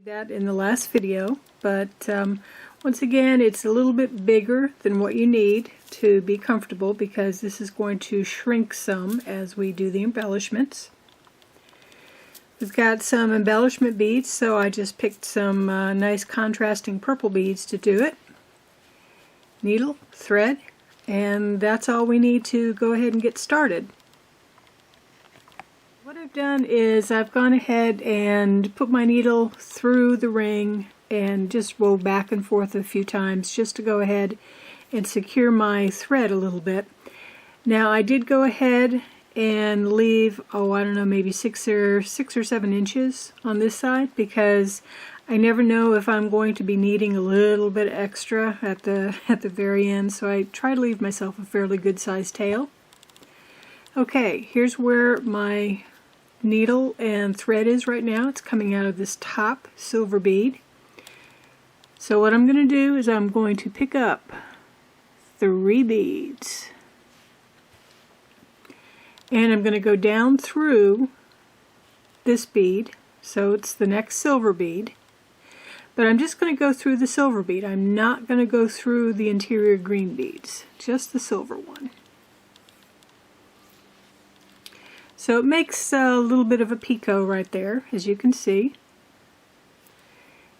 That in the last video, but once again it's a little bit bigger than what you need to be comfortable because this is going to shrink some as we do the embellishments. We've got some embellishment beads, so I just picked some nice contrasting purple beads to do it. Needle, thread, and that's all we need to go ahead and get started. What I've done is I've gone ahead and put my needle through the ring and just roll back and forth a few times just to go ahead and secure my thread a little bit. Now I did go ahead and leave, oh I don't know, maybe 6 or 7 inches on this side because I never know if I'm going to be needing a little bit extra at the very end, so I try to leave myself a fairly good sized tail. Okay, here's where my needle and thread is right now. It's coming out of this top silver bead. So what I'm going to do is I'm going to pick up 3 beads and I'm going to go down through this bead, so it's the next silver bead, but I'm just going to go through the silver bead. I'm not going to go through the interior green beads, just the silver one. So it makes a little bit of a picot right there, as you can see.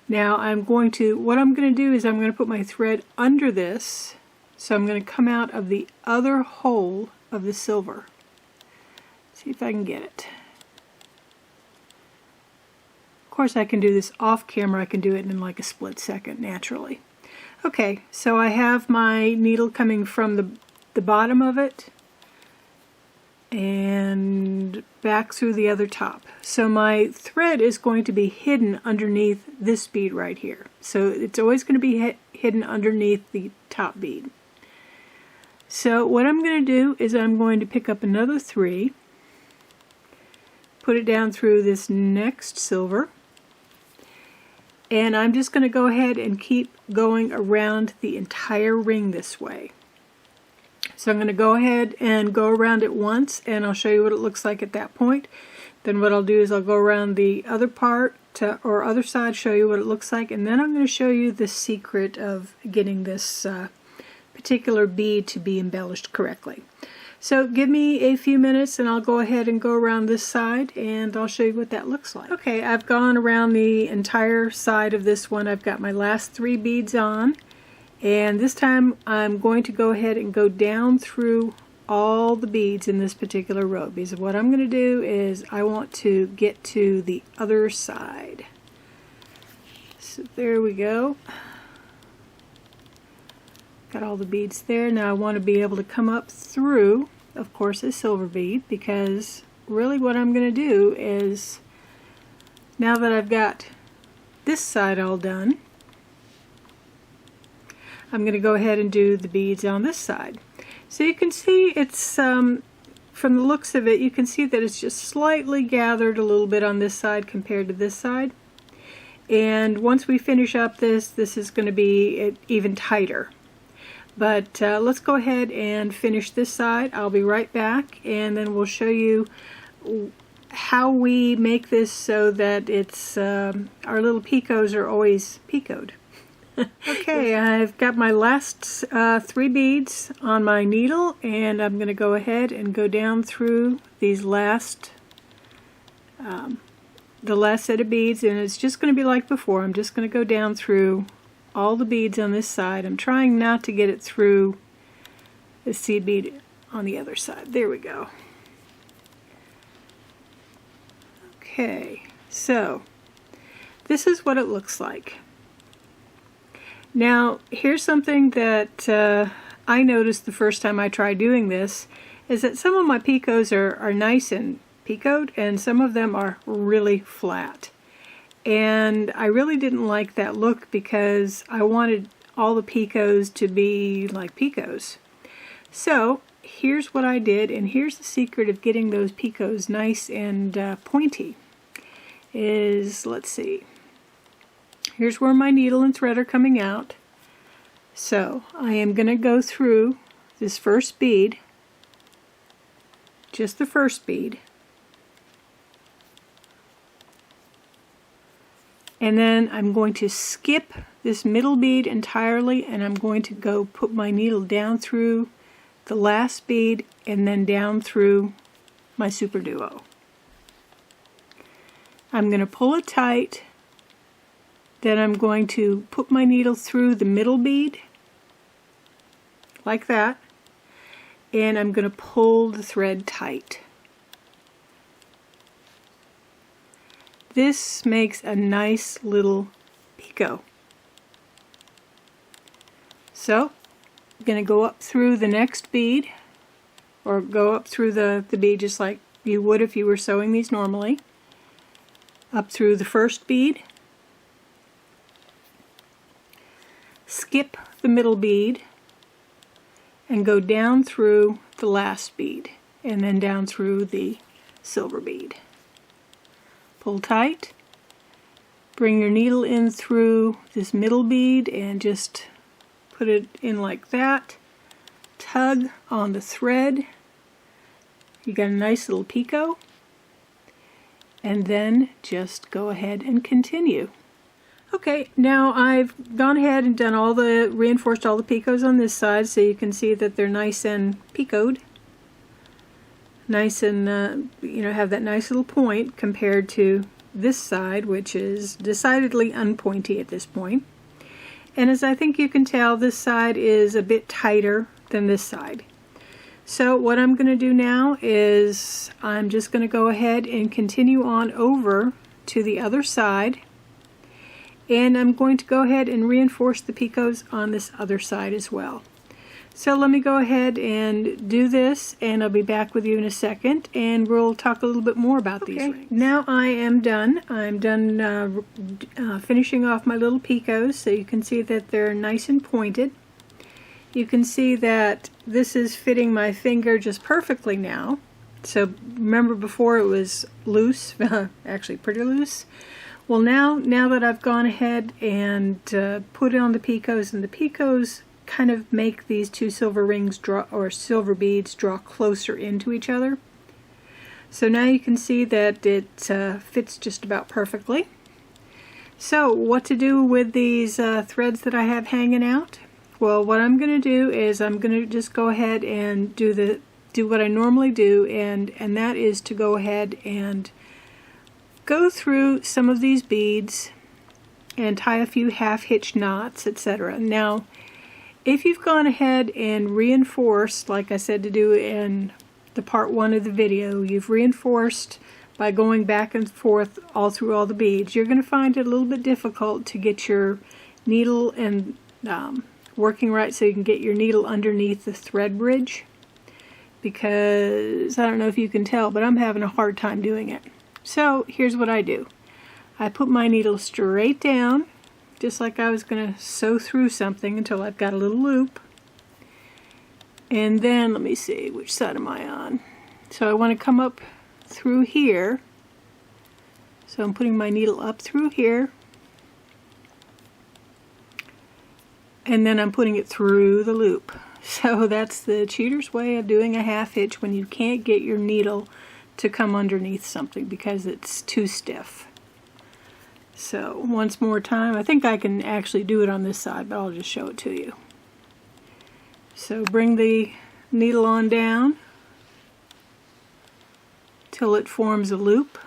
Now what I'm going to do is I'm going to put my thread under this, so I'm going to come out of the other hole of the silver. See if I can get it. Of course I can do this off camera, I can do it in like a split second naturally. Okay, so I have my needle coming from the bottom of it and back through the other top. So my thread is going to be hidden underneath this bead right here. So it's always going to be hidden underneath the top bead. So what I'm going to do is I'm going to pick up another 3, put it down through this next silver, and I'm just going to go ahead and keep going around the entire ring this way. So I'm going to go ahead and go around it once and I'll show you what it looks like at that point. Then what I'll do is I'll go around the other part or other side, show you what it looks like, and then I'm going to show you the secret of getting this particular bead to be embellished correctly. So give me a few minutes and I'll go ahead and go around this side and I'll show you what that looks like. Okay, I've gone around the entire side of this one. I've got my last 3 beads on. And this time I'm going to go ahead and go down through all the beads in this particular row, because what I'm going to do is I want to get to the other side. So there we go. Got all the beads there. Now I want to be able to come up through, of course, a silver bead, because really what I'm going to do is, now that I've got this side all done, I'm going to go ahead and do the beads on this side. So you can see it's, from the looks of it, you can see that it's just slightly gathered a little bit on this side compared to this side. And once we finish up this is going to be even tighter. But let's go ahead and finish this side. I'll be right back and then we'll show you how we make this so that it's our little picots are always picoed. Okay, I've got my last 3 beads on my needle and I'm going to go ahead and go down through these the last set of beads, and it's just going to be like before. I'm just going to go down through all the beads on this side. I'm trying not to get it through the seed bead on the other side. There we go. Okay, so this is what it looks like. Now, here's something that I noticed the first time I tried doing this, is that some of my picots are nice and picoed, and some of them are really flat. And I really didn't like that look because I wanted all the picots to be like picots. So, here's what I did, and here's the secret of getting those picots nice and pointy. Let's see. Here's where my needle and thread are coming out. So I am going to go through this first bead, just the first bead, And then I'm going to skip this middle bead entirely, and I'm going to go put my needle down through the last bead and then down through my SuperDuo. I'm going to pull it tight, then I'm going to put my needle through the middle bead like that, and I'm going to pull the thread tight. This makes a nice little picot. So I'm going to go up through the next bead, or go up through the bead just like you would if you were sewing these normally. Up through the first bead, skip the middle bead, and go down through the last bead, and then down through the silver bead. Pull tight, bring your needle in through this middle bead and just put it in like that. Tug on the thread. You got a nice little picot. And then just go ahead and continue. Okay, now I've gone ahead and done reinforced all the picots on this side, so you can see that they're nice and picoted. Nice and, have that nice little point compared to this side, which is decidedly unpointy at this point. And as I think you can tell, this side is a bit tighter than this side. So what I'm going to do now is I'm just going to go ahead and continue on over to the other side, and I'm going to go ahead and reinforce the picots on this other side as well. So let me go ahead and do this, and I'll be back with you in a second, and we'll talk a little bit more about these rings. Now I am done. I'm done finishing off my little picots, so you can see that they're nice and pointed. You can see that this is fitting my finger just perfectly now. So remember before it was loose, actually pretty loose. Well, now that I've gone ahead and put on the picots, and the picots kind of make these two silver rings silver beads draw closer into each other. So now you can see that it fits just about perfectly. So what to do with these threads that I have hanging out? Well, what I'm going to do is I'm going to just go ahead and do what I normally do, and that is to go ahead and go through some of these beads and tie a few half-hitch knots, etc. Now, if you've gone ahead and reinforced, like I said to do in the part 1 of the video, you've reinforced by going back and forth all through all the beads, you're going to find it a little bit difficult to get your needle and working right so you can get your needle underneath the thread bridge, because I don't know if you can tell, but I'm having a hard time doing it. So here's what I do. I put my needle straight down, just like I was going to sew through something until I've got a little loop. And then, let me see, which side am I on? So I want to come up through here. So I'm putting my needle up through here. And then I'm putting it through the loop. So that's the cheater's way of doing a half hitch when you can't get your needle to come underneath something because it's too stiff. So once more time, I think I can actually do it on this side, but I'll just show it to you. So bring the needle on down till it forms a loop.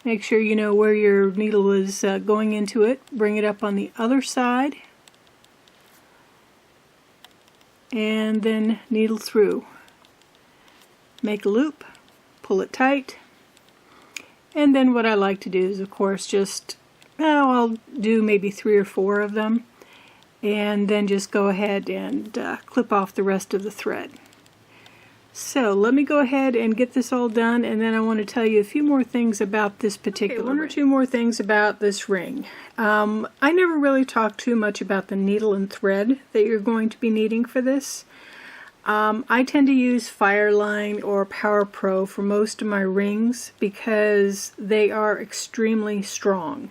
Make sure you know where your needle is going into it. Bring it up on the other side, and then needle through. Make a loop, pull it tight, and then what I like to do is, of course, just, I'll do maybe 3 or 4 of them, and then just go ahead and clip off the rest of the thread. So let me go ahead and get this all done, and then I want to tell you a few more things about this particular ring. 1 or 2 more things about this ring. I never really talked too much about the needle and thread that you're going to be needing for this. I tend to use Fireline or Power Pro for most of my rings because they are extremely strong.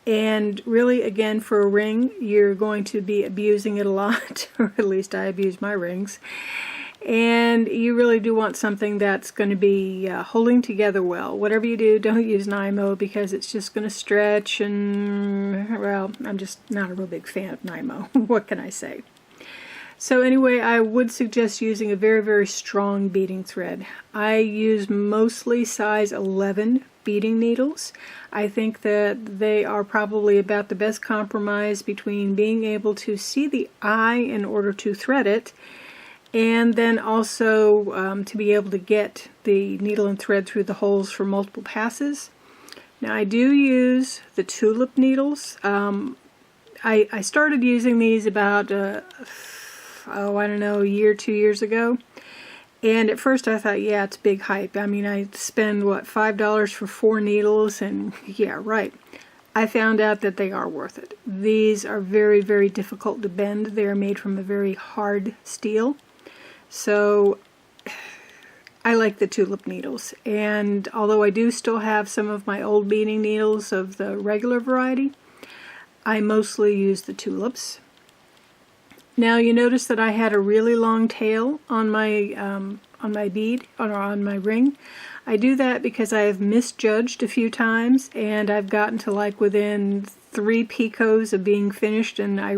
And really, again, for a ring, you're going to be abusing it a lot, or at least I abuse my rings. And you really do want something that's going to be holding together well. Whatever you do, don't use Nymo because it's just going to stretch, and well, I'm just not a real big fan of Nymo. What can I say? So anyway, I would suggest using a very, very strong beading thread. I use mostly size 11 beading needles. I think that they are probably about the best compromise between being able to see the eye in order to thread it, and then also to be able to get the needle and thread through the holes for multiple passes. Now I do use the tulip needles. I started using these about I don't know, a year, 2 years ago. And at first I thought, yeah, it's big hype. I mean, I spend, what, $5 for 4 needles, and yeah, right. I found out that they are worth it. These are very, very difficult to bend. They are made from a very hard steel. So I like the tulip needles. And although I do still have some of my old beading needles of the regular variety, I mostly use the tulips. Now you notice that I had a really long tail on my bead, or on my ring. I do that because I have misjudged a few times, and I've gotten to like within 3 picots of being finished, and I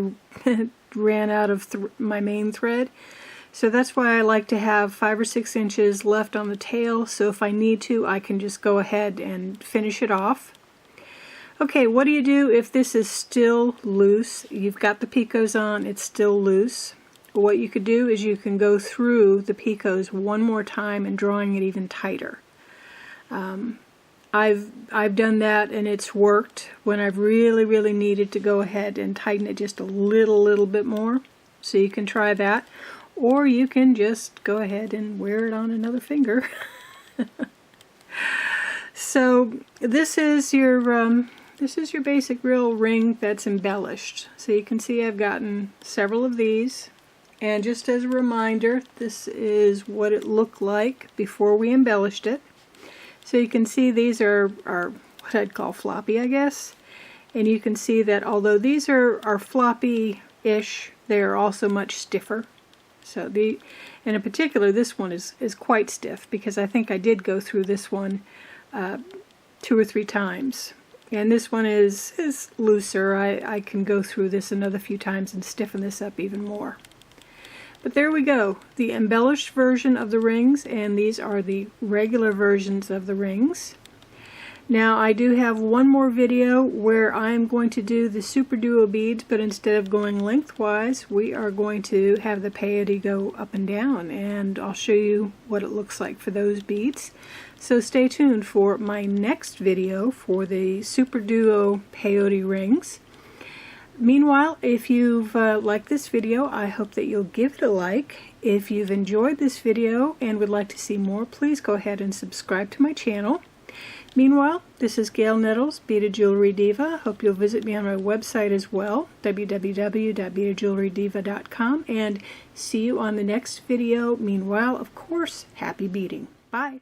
ran out of my main thread. So that's why I like to have 5 or 6 inches left on the tail, so if I need to, I can just go ahead and finish it off. Okay, what do you do if this is still loose? You've got the picots on, it's still loose. What you could do is you can go through the picots one more time and drawing it even tighter. I've done that, and it's worked when I've really, really needed to go ahead and tighten it just a little bit more. So you can try that, or you can just go ahead and wear it on another finger. So this is your basic real ring that's embellished. So you can see I've gotten several of these. And just as a reminder, this is what it looked like before we embellished it. So you can see these are what I'd call floppy, I guess. And you can see that although these are floppy-ish, they are also much stiffer. So and in particular, this one is quite stiff, because I think I did go through this one 2 or 3 times. And this one is looser. I can go through this another few times and stiffen this up even more. But there we go, the embellished version of the rings, and these are the regular versions of the rings. Now I do have one more video where I'm going to do the SuperDuo beads, but instead of going lengthwise, we are going to have the peyote go up and down, and I'll show you what it looks like for those beads. So stay tuned for my next video for the SuperDuo peyote rings. Meanwhile, if you've liked this video, I hope that you'll give it a like. If you've enjoyed this video and would like to see more, please go ahead and subscribe to my channel. Meanwhile, this is Gail Nettles, Beaded Jewelry Diva. Hope you'll visit me on my website as well, www.beadedjewelrydiva.com, and see you on the next video. Meanwhile, of course, happy beading. Bye!